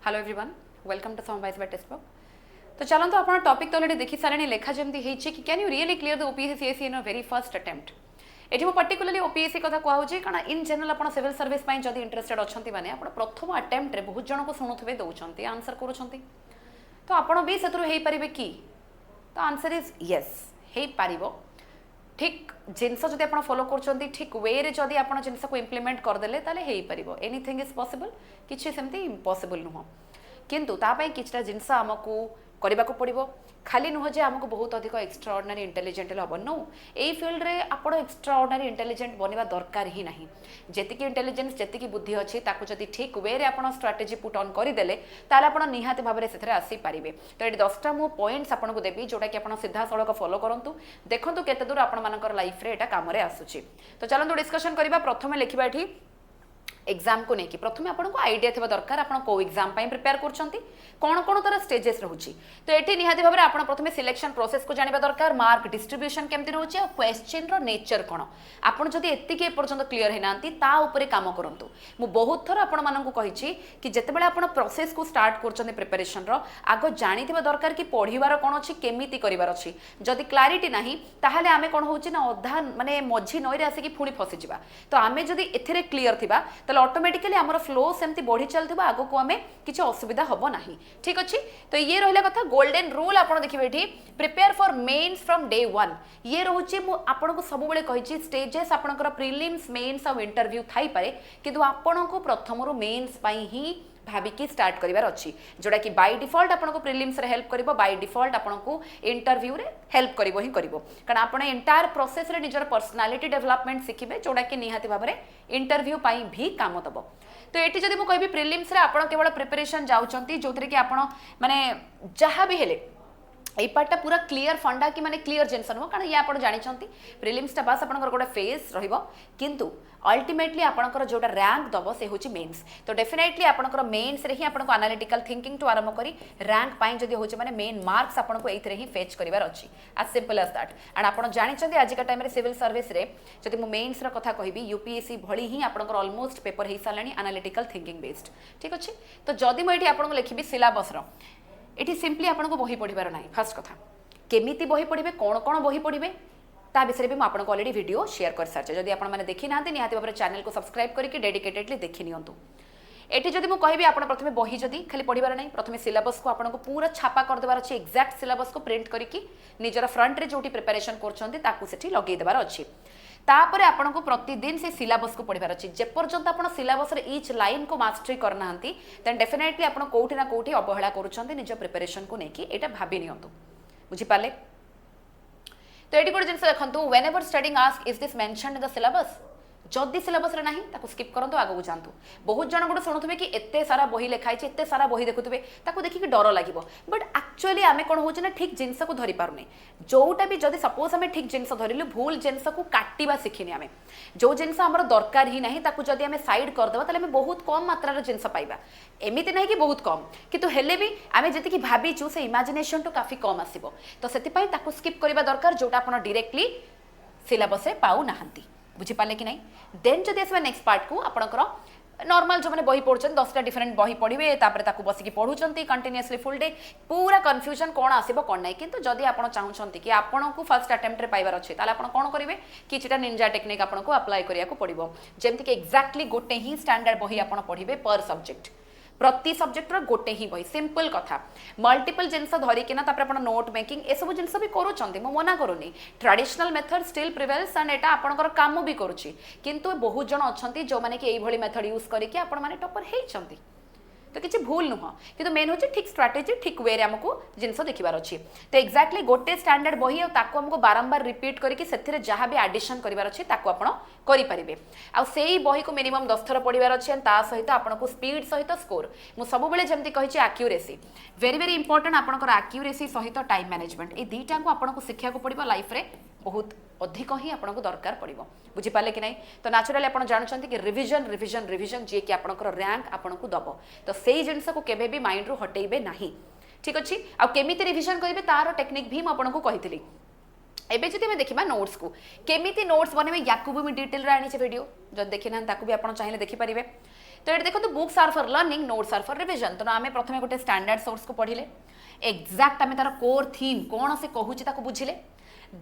Hello everyone, welcome to Samwise by textbook. तो चलते आप टॉपिक तो ऑलरेडी देखी सारे लेखा जमी होती कि can you really clear the OPSC CSC in very first attempt. ये पर्टिकुलरली ओपीएससी कथा कहूँ कारण इन जनरल आप सिविल सर्विस जब इंटरेस्टेड अच्छा मैंने आप प्रथम अटेम्प्ट बहुत जन को शुणुवे दौरान आंसर करुँच तो आपड़ भी से पारे कि तो आंसर इज येस हो पार ठीक जिनस जब आप फॉलो कर ठीक वे रे जदि आप जिनस को इम्प्लीमेंट करदे हो पार एनीथिंग इज पॉसिबल किसी सेमती इम्पॉसिबल नुह किंतु तापाई किछटा जिनस आमको करने को पड़ो खाली नुह जे आमको बहुत अधिक एक्स्ट्रा ऑर्डिनरी इंटेलिजेंट हम नो यही फील्ड रे आप एक्स्ट्रा ऑर्डिनरी इंटेलिजेंट बनवा दरकार ही नहीं जेतिकी इंटेलिजेंस जेतिकी बुद्धि अच्छी ताकू जदि ठीक वे रे आप स्ट्राटेजी पुट ऑन करदेले ताले आप निहाती भाव में से आसीपारे। तो ये 10टा मु पॉइंट्स आपको देवी जोटा कि आप सीधा सड़क फॉलो करूँ देखूँ केते दूर आप लाइफ रे एटा काम आसूची। तो चलते डिस्कशन करवा प्रथम लिखा ये एग्जाम को लेकिन प्रथम आपको आइडिया थी दरकार आप एग्जाम प्रिपेयर कर कौन कौन तार स्टेजेस रोचे। तो ये निहाती भाव में आप प्रथम सिलेक्शन प्रोसेस को जानवा दरकार मार्क डिस्ट्रीब्यूशन केमती रोचे और क्वेश्चन रो नेचर कौन आपड़ जब एतिकी एपर्यंत क्लीयर होना काम करूँ। मु बहुत थर आपको कही कि जितेबाला आप प्रोसेस को स्टार्ट कर प्रिपेरेसन आग जानी दरकार कि पढ़वार कौन अच्छी केमी करार अच्छी जदि क्लारिटी ना ताहले आमे कौन हो अधा माने मझी नई आसिक पुणी फसीजा। तो आम जदि एथे क्लीयर थिबा ऑटोमेटिकली आमर फ्लो सेमती बढ़ी चलती आग को आम किसी असुविधा हम ना। ठीक अच्छे। तो ये रहा कथा गोल्डन रूल आप देखिए ये prepare for mains from day one ये रोचे आपको सब कही स्टेजेस आपंकर प्रिलिम्स मेन्स और इंटरव्यू थाई पारे किंतु आपन को प्रथम मेन्स ही भाविकी स्टार्ट करिवार अच्छी जोड़ा कि बाय डिफॉल्ट आपको प्रिलिम्स रे हेल्प करिवो बाय डिफॉल्ट आपको इंटरव्यू रे हेल्प करिवो ही करिवो कारण आपण एंटायर प्रोसेस रे निजर पर्सनालिटी डेवलपमेंट शिखिबे जोड़ा कि निहाती भाव में इंटरव्यू पाई भी काम दब। तो ये जब मुझे कहबी प्रिलिम्स रे आपण केवल प्रिपरेशन जाउचंती जोथरे कि आपण माने जहाँ भी हेले ये पार्टा पूरा क्लीयर फंडा कि माने क्लीयर जिनस नुह कारण ये आप जानते प्रिलिम्सटा बास आप गोटे फेज रु अल्टीमेटली आपंकर जोटा रैंक दब से हूँ मेन्स। तो डेफिनेटली आपंकर मेन्स रे ही आपको एनालिटिकल थिंकिंग टू आरंभ करी रैंक पाई जदि होचे माने मेन मार्क्स आपको एथिरे ही फेच करिवार अछि as simple as that. And आप जानते आज का टाइम रे सिविल सर्विस रे जदि मु मेन्स रा कथा कहबी यूपीएससी भली ही आपंकर ऑलमोस्ट पेपर हो साराणी एनालिटिकल थिंकिंग बेस्ड। ठीक अच्छे। तो जदि मुझे आपको लिखी सिलेबस ये सिंपली आपको बही पढ़ार ना फास्ट कथा केमिति बही पढ़े कौन कौन बही पढ़े ता विषय भी आपको ऑलरेडी वीडियो शेयर कर सारी जब आपने देखी ना निहाती भाव में चैनल को सब्सक्राइब करके डेडिकेटेडली देखी नियंतु। एटी जदि मुझे कहबी आप प्रथम बही जदि खाली पढ़ार ना प्रथम सिलेबस को आपको पूरा छापा करदेवार अच्छे एक्जाक्ट सिलेबस को प्रिंट करके निजर फ्रंट रे जो प्रिपरेशन कर लगेदेवार अच्छी तापर आपको प्रतिदिन से सिलेबस को पढ़ार अच्छी जेपर्यंत आप सिलेबस ईच लाइन को मास्टरी करना देन डेफिनेटली आप कौटी ना कौटी अवहेला कर निज प्रिपरेशन को लेकिन यहाँ भाभी नियंतु बुझीपारे। तो ये गोटे जिन देखो when ever studying ask is this mentioned in the syllabus जदि सिलेबस रे नहीं ताको स्किप करंतु आगु जातु। बहुत जन गोटे शुणुवे कि एते सारा बही लिखाई एते सारा बही देखुवे ताको देखिक डर लगे बट एक्चुअली आम कौन हो ठीक जिनस को धरी पारुने जोटा भी जदि सपोज आम ठीक जिनस धरलु भूल जिनस को काटिबा शिखिनी आम जो जिनस आमर दरकार ही नहीं ताको जदि आम साइड करदेवा ताले आम बहुत कम मात्रा जिनस पाइबा एमती नहीं कि बहुत कम किंतु हेले भी आम जी भावीचु से इमेजिनेशन टू काफी कम आसो। तो से स्किप करवा दरकार जोटा आप डायरेक्टली सिलेबस पाऊ नाहांती बुझीपारे कि नहीं। देन जब आसवा नेक्स्ट पार्ट को आपंकर नॉर्मल जो मैंने बही पढ़ुं 10टा डिफरेंट बही पढ़े बसिक पढ़ुंट कंटिन्यूअसली फुल डे पूरा कन्फ्यूजन कौन आसो कौन ना किंतु जदि आप चाहते कि आपन को फर्स्ट अटेम्प्ट रे पाइबार अच्छे ताले आप कौन करेंगे किछिटा निंजा टेक्निक आपको अप्लाई करिया को पड़ो जमती कि एक्जाक्टली गोटे ही स्टैंडर्ड बही आप पढ़े पर सब्जेक्ट प्रति सब्जेक्ट गोटे ही बही सिंपल कथा मल्टीपल जिनस धरिकिना नोट मेकिंग ए सब जिनस भी करूँ मना करूनी traditional method still prevails and एटा आपनकर काम भी करुच्ची किंतु बहुत जन अच्छा जो मैंने कि यही मेथड यूज करके आपण माने टॉपर होइछंती। तो किसी भूल नुह कि मेन हूँ ठीक स्ट्राटेजी ठीक वे आमको जिनस देखार अच्छी। तो एक्जाक्टली गोटे स्टैंडर्ड बही आमको बारंबार रिपीट करके से जहाँ भी एडिशन करार अच्छे करें आई बही को मिनिमम 10 थर पढ़ार अच्छे सहित आपको स्पीड सहित स्कोर मुझे सब जमी कही आक्यूरेसी वेरी वेरी इंपोर्टेंट आपंकर आक्यूरेसी सहित टाइम मैनेजमेंट ये दुईटा को आपको शिखा पड़ो लाइफ रे बहुत अधिक ही आपको दरकार पड़ो बुझीपारे कि नहीं। तो नेचुराली आप जानते कि रिविजन रिविजन रिविजन जी कि आपंकर रैंक आपको दब तो से जिनस को केवे भी माइंड रू हटेबे नहीं। ठीक अच्छे। आ केमिति रिविजन करेंगे तार टेक्निक भी मुझे कही एबे जदि आम देखा नोट्स को केमी नोट्स बनवे या भी डिटेल आनी वीडियो जब देखी ना भी आप चाहिए देखिपारे। तो ये देखो books are for learning notes are for revision. तो आम प्रथम गोटे स्टैंडर्ड सोर्स को पढ़िले एक्जाक्ट आम तार कोर थीम कौन से कहूँ बुझिले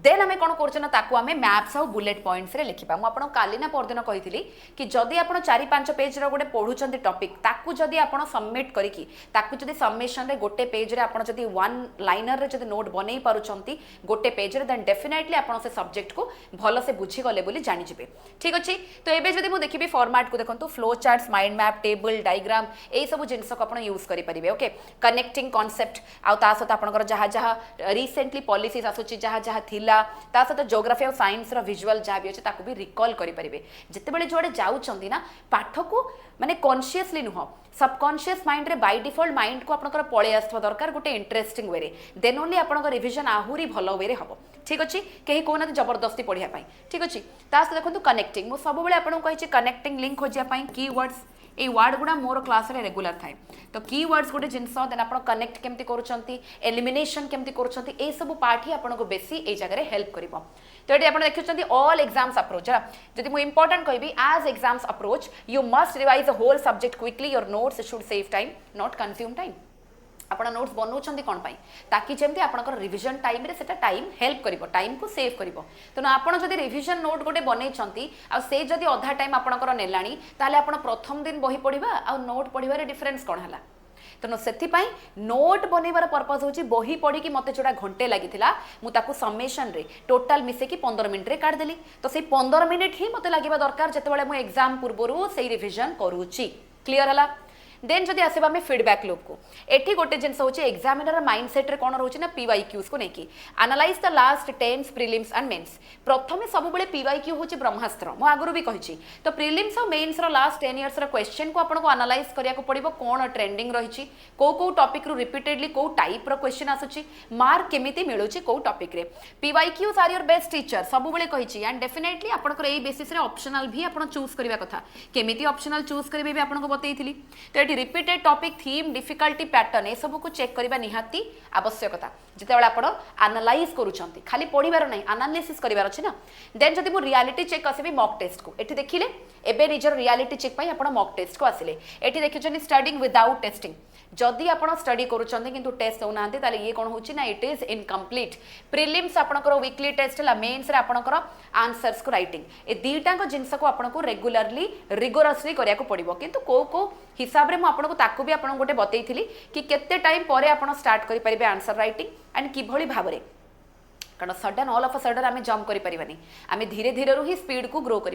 देन आम कौन कर मैप्स और बुलेट पॉइंट्स रे लिखा मुझे काली ना परदिन कही कि जदि आप 4-5 पेज रोटे पढ़ुं टॉपिक ताकू जदि आप सबमिट करके सबमिशन रे गोटे पेज रे आप जदि वन लाइनर रे जदि नोट बन पारुंट गोटे पेज रे देन डेफिनेटली आप से सब्जेक्ट को भल से बुझीगले बोली जानीजे। ठीक अच्छे। तो ये जब मुझे देखी फॉर्मेट को देखो flow charts mind map table diagram यही सब जिनस को आप यूज करेंगे। ओके कनेक्टिंग कॉन्सेप्ट आउ सहित आप जहाँ जहाँ रिसेंटली पॉलिसीज आसूची जहाँ जहाँ थिला ता सहित ज्योग्राफी और साइंस विजुअल जहाँ भी अच्छे ताकू भी रिकॉल करेंगे। जितेबाला जुआड़े जाऊँच ना पाठ को माने कॉन्शियसली नुह सबकॉन्शियस माइंड रे बाय डिफॉल्ट माइंड को आपनकर पळे आस्थवा दरकार गोटे इंटरेस्टिंग वे रे देन ओनली आपनकर रिवीजन आहुरी भलो वे रे हबो। ठीक अछि कहीं कोना जबरदस्ती पढ़िया पाई। ठीक अछि तास देखंतु कनेक्टिंग मु सब बेले आपन कहि कनेक्टिंग लिंक खोजिया पाई कीवर्ड्स ए वर्ड गुडा मोर क्लास रे रेगुलर थाए। तो कीवर्ड्स गोटे जिनस देन आप कनेक्ट केमती करूछंती एलिमिनेशन केमती करूछंती ए सब पार्ट ही आपन को बेसी ए जगह रे हेल्प करिवो। तो ये आप देखुं ऑल एग्जाम्स अप्रोच है जब मुझे इंपोर्टेंट कहि as exams approach you must revise the whole subject quickly your notes should save time not consume time. आप नोट्स बनाऊँ कौन पाई ताकि जमी आपंकर रिविजन टाइम रे सेटा टाइम हेल्प करिवो टाइम को सेव करिवो। तेणु आपड़ जदि रिविजन नोट गोटे बनई से जदि अधा टाइम आपंकर नेलानी ताले आपण प्रथम दिन बही पढ़ा आ नोट पढ़ार डिफरेन्स कौन है। तेणु से नोट बनइबार पर्पज हूँ बही पढ़ी मत जोड़ा घंटे लगी मुझे समेसन रे टोटाल मिसेकी 15 मिनट रे काटदेली। तो से 15 मिनट ही मत लगे दरकार जिते मुझे एग्जाम पूर्व से रिविजन करुच्ची। क्लीयर है। देन जदि आसवा आम फीडबैक लूप को एठी गोटे जिनस हूँ एग्जामिनर माइंडसेट रे कौन रोचे ना पीवाईक्यूज को लेकिन analyse the last tens prelims and mains. प्रथम सब पीवाईक्यू हूँ ब्रह्मास्त्र मु आगुरी भी कही। तो प्रिलिम्स और मेन्स लास्ट 10 इयर्स क्वेश्चन को आपको एनालाइज करिया को पड़िबो कौन ट्रेंडिंग रही कौ टॉपिक रु रिपीटेडली कौ टाइप रो क्वेश्चन आसुची मार्क केमिति मिलुची कौ टॉपिक रे। PYQs are your best teacher सब बेले कही एंड डेफिनेटली आपनकर एई बेसिस रे ऑप्शनल भी आपन चूज करबा कथा केमिति ऑप्शनल चूज करबे भी आपन को बतैथिली। तो repeated topic theme difficulty pattern ए सब को चेक करबा निहाती आवश्यकता जितेबाला आपण एनालाइज करूछंती खाली पढ़िबार नहीं एनालिसिस करिवार अछि ना। देन जदि मु रियलिटी चेक आसीबी मॉक टेस्ट को एठी देखिले एबे निजर रियलिटी चेक पई आपण मॉक टेस्ट को आसिले एठी देखिछनी स्टडीिंग विदाउट टेस्टिंग जदि आपण स्टडी करूछंती किंतु टेस्ट दउनांती ताले ये कोन होछि ना इट इज इनकम्प्लीट। प्रिलिम्स आपणकर वीकली टेस्ट ला मेंस रे आपणकर आंसर्स को राइटिंग ए दीटा को जिंस को आपनको रेगुलरली रिगोरसली करिया को पड़िबो किंतु को हिसाब रे मु आपनको ताकू भी आपन गोटे बतैथिली कि केते टाइम परे आपन स्टार्ट करि परिबे आंसर राइटिंग एंड किभଳି भाबरे कारण sudden all of a sudden आम जम्प करें आम धीरे धीरे ही स्पीड को ग्रो कर।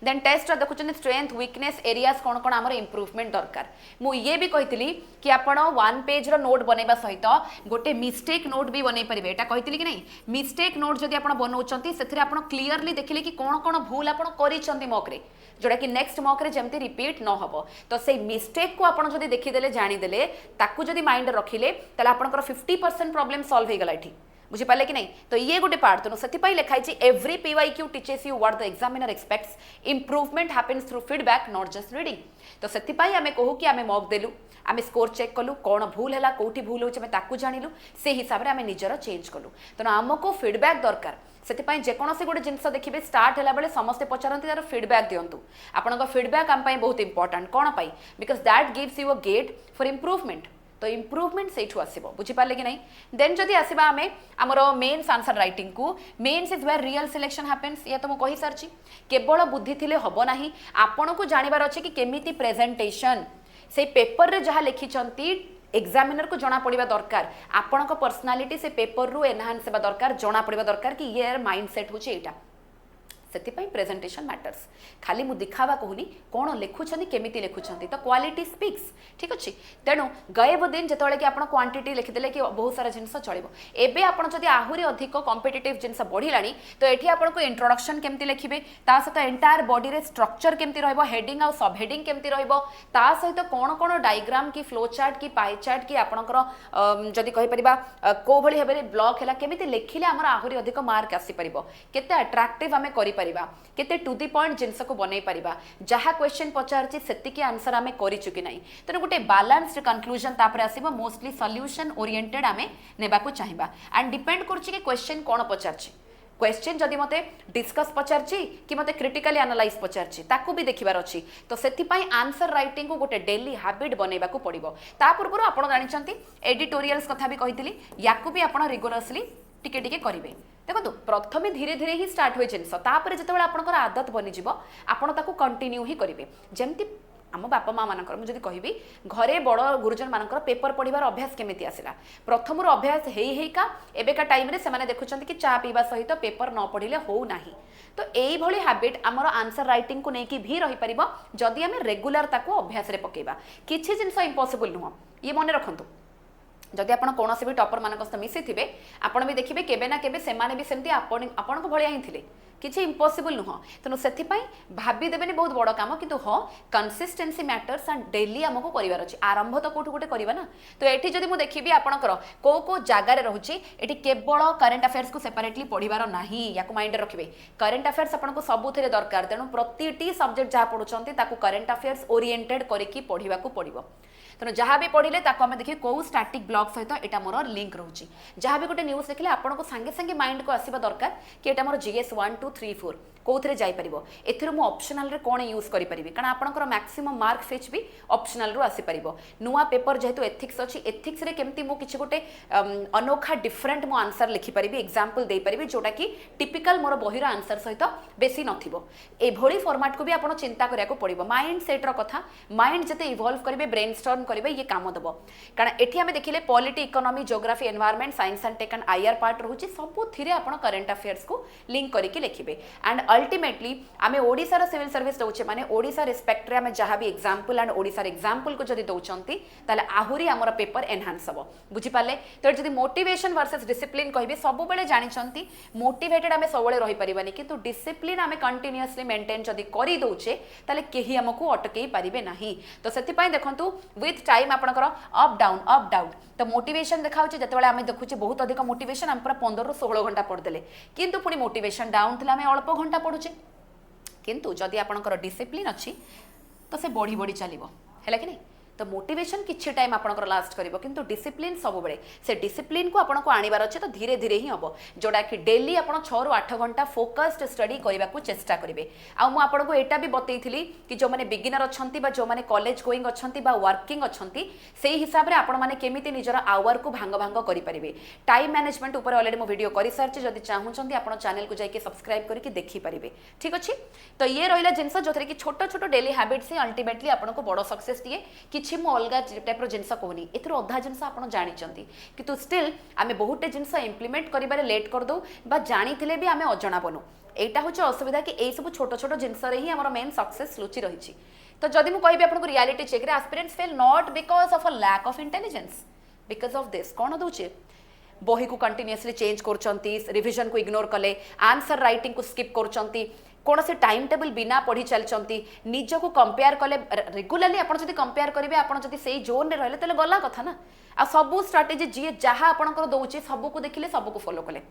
देन टेस्ट देखुं स्ट्रेंथ वीकनेस एरियाज कौन कौन आम इम्प्रूवमेंट दरकार मुझे भी कही कि आपड़ 1 पेज नोट बनवा सहित गोटे मिस्टेक नोट भी बनई पारे यहाँ कही कि नहीं मिस्टेक नोट जब आप बनाऊँ से क्लीयरली देखिले कि कौन कौन भूल आप मक्रे जोड़ा कि नेक्स्ट मक रे जमती रिपीट न हो। तो से मिस्टेक को आपन जदि देखिदेले जानीदेले ताकू जदि माइंड रखिले ताले आपनकर 50% प्रॉब्लम सॉल्व हो गला एठी बुझीपारे कि नहीं। तो ये गोटे पार्ट तेणु से लिखाई every PYQ teaches you what the examiner aspects improvement happens through feedback not just reading. तो से आम कहू कि आम मॉक देलु आम स्कोर चेक कलु कौन भूल है कौटी भूल हो जानिलु से हिसाब से आम निजर चेंज कलु। तेणु आमको फीडबैक दरकार से जेकोसी गोटे जिनस देखिए स्टार्ट है बेले समस्ते पचारती तार फीडबैक दिंतु आपण फीडबैक आम बहुत इंपोर्टेंट कौन पाई because that gives you a gate for improvement. तो इम्प्रूवमेंट से आसो बुझीपारे कि नहीं। देन जदि आसवा आम आमर मेन्स आंसर राइटिंग को mains is where real selection happens या तो मुझे कही सारी केवल बुद्धि थिले हब नाही आपन को जानिबार अछि कि केमिति प्रेजेंटेशन से पेपर रे जहाँ लिखिछंती एग्जामिनर को जना पड़िबा दरकार आपण को पर्सनालिटी से पेपर रु एनहांस सेबा दरकार जना पड़िबा दरकार कि ये माइंडसेट होछि एटा से प्रेजेंटेशन मैटर्स खाली मु दिखावा कहूनी कौन लिखुंट केमिति लिखुंट तो क्वालिटी स्पीक्स। ठीक अच्छे। तेणु गएब दिन जिते कि आप क्वांटिटी लिखिदेले कि बहुत सारा जिनस चलो एवं आप आहरी अधिक कॉम्पिटिटिव जिनस बढ़ला तो ये आपको इंट्रोडक्शन केमती लिखिए ता सहित एंटायर बॉडी रे स्ट्रक्चर केमती रहिबो हेडिंग आ सब हेडिंग केमती रहिबो ता सहित कौन कौन डायग्राम की फ्लो चार्ट की पाई चार्ट की आपणकर जदि कहि परिबा को भली हेबे ब्लॉक हैला केमिति लिखिले हमर आहरी अधिक मार्क आसी परिबो केते अट्रैक्टिव आमे करि परिबा केते टू दी पॉइंट जिनस को बनई परिबा जहा क्वेश्चन पचारछि सेतिकी आंसर आमे करि चुकी नै। तेणु गोटे बैलेंस्ड कंक्लूजन तापर आसीबो मोस्टली सॉल्यूशन ओरिएंटेड आमे नेबा को चाहिबा एंड डिपेंड करछि कि क्वेश्चन कोन पचारछि क्वेश्चन जदि मते डिस्कस पचारची कि मते क्रिटिकली एनालाइज पचारची ताकू भी देखिबार अछि तो सेति पई आंसर राइटिंग को गोटे डेली हैबिट बनेबा को पड़िबो ता पूर्व आपण जानिचंती एडिटोरियल्स कथा भी कहितली याकू भी आपण रेगुलरली टिके टिके करिवे देखो प्रथमे धीरे धीरे ही स्टार्ट हुए जिनस तापर जेतेबेले आपनकर आदत बनि जिवो आपण ताकू कंटिन्यू ही करिवे जेमति आम बापा माँ मानकर मुझे कहबी घरे बड़ गुरुजन मानकर पेपर पढ़िबार अभ्यास केमिति आसिला प्रथम अभ्यास हेका एबेका टाइम रे सेमाने देखुछंती कि चा पीवा सहित पेपर न पढ़िले हो नाही तो एई भली हैबिट हमर आंसर राइटिंग को नेकी भी रही परिबो जदि हम रेगुलर ताको अभ्यास रे पकेबा किछि जिंस इम्पॉसिबल नुह ये मन रखंतु जदि आपण कोनोसी भी टॉपर मानक सहित मिसी थिबे आपण भी देखिबे केबे ना केबे सेमाने भी सेमती आपण को भलिया ही थिले किछि इम्पॉसिबल नुह तेणु से भाभी देवेनि बहुत बड़ काम किंतु हाँ कंसिस्टेंसी मैटर्स एंड डेली आमको करार अच्छे आरंभ तो कौटू गोटे करवा ना तो ये जब मुझे देखी आपंकर कौ कौ जगार रोचे ये केवल करेन्ट अफेयर्स को सेपरेटली पढ़ार ना या माइंड रखिए करेन्ट अफेयर्स आपको सबुथ दरकार तेणु प्रति सब्जेक्ट जहाँ पढ़ुंट करेन्ट अफेयर्स ओरिएंटेड करके पढ़ा पड़ो तेणु जहाँ भी पढ़ले आम देखिए कौ स्टाटिक ब्लॉग सहित यहाँ मोर लिंक रोचे जहाँ भी गोटे न्यूज देखले आपको सांगे सांगे माइंड को आसवा दरकार कि यहाँ मोर जीएस 1 2 3 4 कौन जापर एथि मु ऑप्शनल रे कौन यूज करें कारण आपंकर मैक्सिमम मार्क फेच भी ऑप्शनल रू आसीपर नुआ पेपर जेहेतु एथिक्स अच्छी एथिक्स रे केमती मु किछि गोटे अनोखा डिफरेंट मु आंसर लिखिपारि एग्जांपल दे पारि जोटा कि टिपिकल मोर बहिर आंसर सहित बेसी नथिबो एभली फॉर्मेट को भी आपण चिंता करिया को पड़िबो माइंड सेट रो कथा माइंड जते इवॉल्व करिवे ब्रेनस्टॉर्म करिवे ये काम दबो कारण एठी हमें देखिले polity economy geography environment science and tech and IR part रहूची सब थिरे आपण करंट अफेयर्स को लिंक करके लिखिबे एंड अल्टीमेटली आमे ओडिसा रो सिविल सर्विस दउचे माने ओडिसा रिस्पेक्ट रे आमे जहां भी एग्जांपल एंड ओडिसा एग्जांपल को जदी दउचंती ताले आहुरी हमर पेपर एनहांस हबो बुझी पाले तो जदी मोटिवेशन वर्सेस डिसिप्लिन कहबे सब बेले जानिचंती मोटिवेटेड आमे सबले रही परिबानी किंतु डिसिप्लिन आमे कंटीन्यूअसली मेंटेन जदी करी दउचे ताले केही हमकु अटकेई परिबे नाही तो सेति पई देखंतु विथ टाइम आपनकर अप डाउन तो मोटिवेशन देखाउचे जतबेले आमे देखुचे बहुत अधिक मोटिवेशन हम पूरा 15 ରୁ 16 घंटा पढ़ देले किंतु पुनी मोटिवेशन डाउन थिला आमे अल्प घंटा पढुचे किंतु जदि आपनकर डिसिप्लिन अच्छी तो से बढ़ी बढ़ी चलिबो हैला कि नहीं तो मोटिवेशन किछि टाइम आपनकर लास्ट करिवो किंतु डिसिप्लिन सब बेले से डिसिप्लिन को आपनको आनिबार अछि तो धीरे धीरे ही हबो जोडा कि डेली आपण 6 ରୁ 8 घंटा फोकस्ड स्टडी करबा को चेष्टा करिवे आ मु आपनको एटा भी बतैथिली कि जो माने बिगिनर अछंती बा जो माने कॉलेज गोइंग अछंती बा वर्किंग अछंती सेही हिसाब रे आपण माने केमिति निजर आवर को भांग भांग करि परिवे टाइम मैनेजमेंट ऊपर ऑलरेडी मु वीडियो करि सारछि जदि चाहुचंती आपण चैनल को जाई के सब्सक्राइब करके देखि परिवे ठीक अछि तो ये रहिला जिंस जोथरे कि छोटो छोटो डेली हैबिट्स ही अल्टीमेटली आपनको बड़ सक्सेस दिए किछि मु अलगा टाइप रो जिंस कहूनी एथरो अधा जिंस आपण जानिचंती किंतु स्टिल आमे बहुते जिंस इंप्लीमेंट करिबारे लेट कर दो बा जानिथिले भी आमे अजणा बनू एटा होचे असुविधा कि एई सब छोटो छोटो जिंस रे ही हमर मेन सक्सेस लुचि रहिछि तो जदि मु कहबी आपनको रियलिटी चेक रे aspirants fail not because of a lack of intelligence because of this कोन दोचे बही को कंटिन्यूअसली चेंज करचंती रिवीजन को इग्नोर कले आंसर राइटिंग को स्किप करचंती कौन से टाइम टेबल बिना पढ़ी चलती निज को कंपेयर कले रेगुलाली आप कंपेयर करेंगे आप से जोन में रही गला कथा ना आ सबू स्ट्राटेजी जी जहाँ आपंकर दौचे सबको देखिले सबको फॉलो कले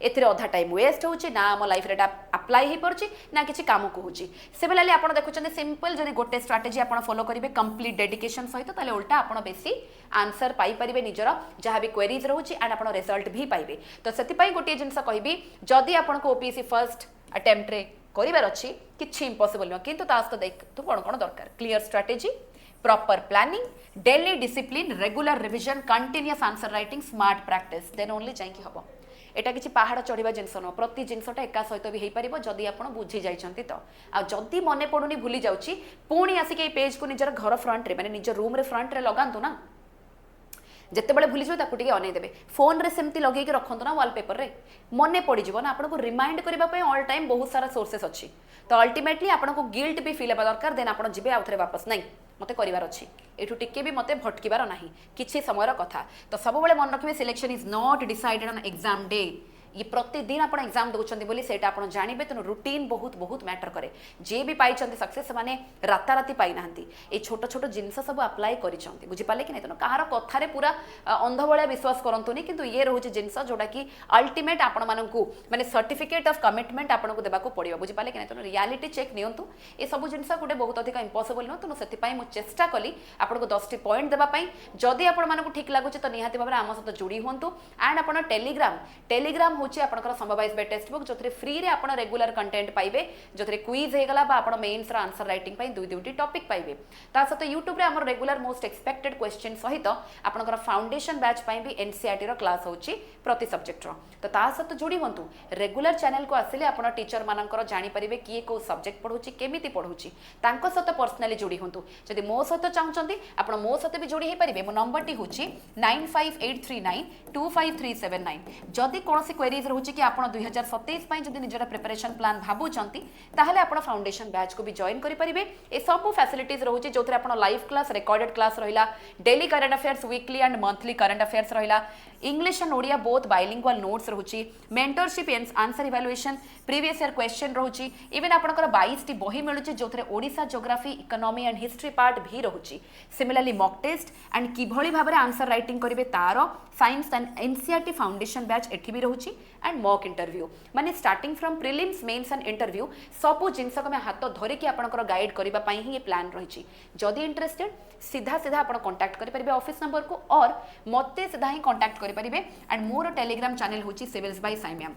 एथिरे अधा टाइम वेस्ट होची ना आम लाइफ रे अप्लाई हो पार्ची ना किसी काम को होची सिमिलरली आप देखुं सिंपल जब गोटे स्ट्राटेजी आप फॉलो करेंगे कंप्लीट डेडिकेशन सहित ताले उल्टा आप बेसी आंसर पाई परिबे निजर जहाँ भी क्वेरीज रोची एंड आप रिजल्ट भी पाइबे तो से गोटे जिनस कहबी जदि आपको ओपीएससी फर्स्ट अटेम्प्ट रे करिवार अच्छी किछि इम्पॉसिबल न किंतु तास तो देख तू कौन कौन दरकार clear strategy proper planning daily discipline regular revision continuous answer writing smart practice then only जाइकी हबो एटा किछि पहाड़ चढ़िबा जिंस न प्रति जिंसटा एका सहित भी हेई परिबो जदि आपण बुझी जाइछंती तो आ जदि मने पडुनी भूली जाउची पुणी आसिक ए पेज को निजर घर फ्रंट रे माने निजर रूम रे फ्रंट रे लगांतु ना जितेबाला भूली जाओ ताकू अनै देवे फोन रे सेमती लगे रखु ना वॉलपेपर रे मने पड़ ना आपको रिमाइंड करने ऑल टाइम बहुत सारा सोर्सेस अच्छी तो अल्टीमेटली आपको गिल्ट भी फिल होगा दरकार देन आप जी आउ थे वापस नहीं मते करार अच्छी एठू टिके भी मते भटकिबार नाही किछि समयर कथा तो सब बेले मन रखिए selection is not decided on exam day ये प्रतिदिन आप एग्जाम दौरान बोली से आप जानवे तेणु रुटीन बहुत बहुत मैटर करे जे भी पाई सक्सेस माने राताराति पाई ना ये छोट छोट जिनस सब अप्लाई करिसेंती बुझिपाले कि नहीं तेणु कहार कथारे पूरा अंध भाया विश्वास करंतुनी किंतु ये रोचे जिनस जोटा कि अल्टीमेट आपण मानकू माने सर्टिफिकेट ऑफ कमिटमेंट आपको देबाको पड़िबो बुझिपाले कि नहीं तेणु रियलिटी चेक नियंतु ये सब जिनस गोटे बहुत अधिक इम्पॉसिबल नुह तेणु से मु चेष्टा कली आपको 10टी पॉइंट देवाई जदि आपण मानकू ठीक लगुच तो निहाती भाव आम सहित जोड़ी हूँ एंड आप टेलीग्राम होची आपनकर समवाइज बे टेक्स्ट बुक जोथरे फ्री रे आपण रेगुलर कंटेंट पाइबे जोथरे क्विज हे गला बा आपण मेंस रा आंसर राइटिंग पई दुई दुईटी टॉपिक पाइबे ता सहित यूट्यूब रे हमर रेगुलर मोस्ट एक्सपेक्टेड क्वेश्चन सहित आपनकर फाउंडेशन बैच पई भी एनसीईआरटी रो क्लास होची प्रति सब्जेक्ट रो तो ता सहित जोडी हंतु रेगुलर चैनल को आसिले आपण टीचर मानकर जानि परिबे किए को सब्जेक्ट पढौची केमिति पढौची तांको सहित पर्सनली जोडी हंतु जदि मो सहित चाहउचंती आपण मो सहित भी जोडी हे परिबे मो नंबर टी होची 9583925379 जदि कोनोसी क्वेरीज रहउची कि आपण 2027 पई जदि निजरा प्रिपरेशन प्लान भाबुचंती ताहले आपण फाउंडेशन बैच को भी जॉइन करि परिबे ए सब फैसिलिटीज रहउची जोथरे आपण लाइव क्लास रिकॉर्डेड क्लास रहिला daily current affairs weekly and monthly current affairs रहिला English and Odia both bilingual notes रहउची mentorship answer evaluation previous year question रहउची इवन आपनकर 22 टी बही मिलुची जोथरे Odisha geography economy and history part भी रहउची सिमिलरली मॉक टेस्ट एंड किभଳି भाबरे आंसर राइटिंग करिवे तारो science and NCERT foundation batch एठी भी रहउची एंड मॉक इंटरव्यू माने starting from prelims mains and interview सबु जिंस को मैं हाथ धरि कि आपनकर गाइड करिबा पई ही ये प्लान रहिची जदि इंटरेस्टेड सीधा सीधा आपण कांटेक्ट करि परिबे ऑफिस नंबर को और मते सीधा ही कांटेक्ट करि परिबे एंड मोर टेलीग्राम चैनल होची सिविल्स बाय साई मैम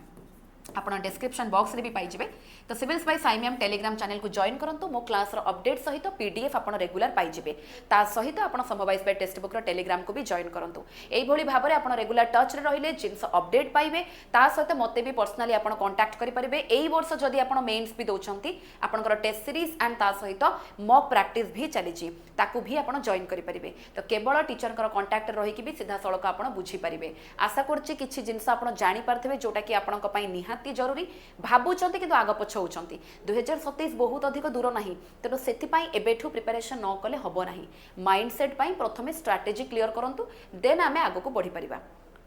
आपण डिस्क्रिप्शन बॉक्स रे भी पाई जिवे तो civils by Sai ma'am Telegram channel को जॉइन करंतु मो क्लास रो अपडेट सहित पीडीएफ आपण रेगुलर पाई जिवे ता सहित आपण समवाइज बाय टेक्स्ट बुक रो टेलीग्राम को भी जॉइन करंतु एई भली भाबरे आपण रेगुलर टच रे रहिले जिंस अपडेट पाइबे ता सहित मते भी पर्सनली आपण कांटेक्ट करि परिबे एई वर्ष जदी आपण मेंस भी दोचंती आपनकर टेस्ट सीरीज एंड ता सहित मॉक प्रैक्टिस भी चलीची ताकू भी आपण जॉइन करि परिबे तो केवल टीचर कर कांटेक्ट रही कि भी सीधा सळक आपण बुझी परिबे आशा करछि किछि जिंस आपण जानि पारथिबे जोटा कि आपनक पई निहाती जरूरी भाबुचंती किंतु आग पछ होउचंती 2027 बहुत अधिक दूर नहीं तेणु से एबेठू प्रिपरेशन न कले हबो नहीं माइंडसेट पई प्रथमे स्ट्रैटेजी क्लियर करंतु देन आमे आगो को बढ़ी परिबा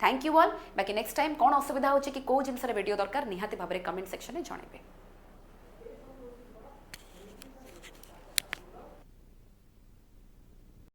थैंक यू ऑल बाकी नेक्स्ट टाइम कोन असुविधा होची कि को जिंसरे वीडियो दरकार निहाती भाबरे कमेंट सेक्शन में जणाइबे।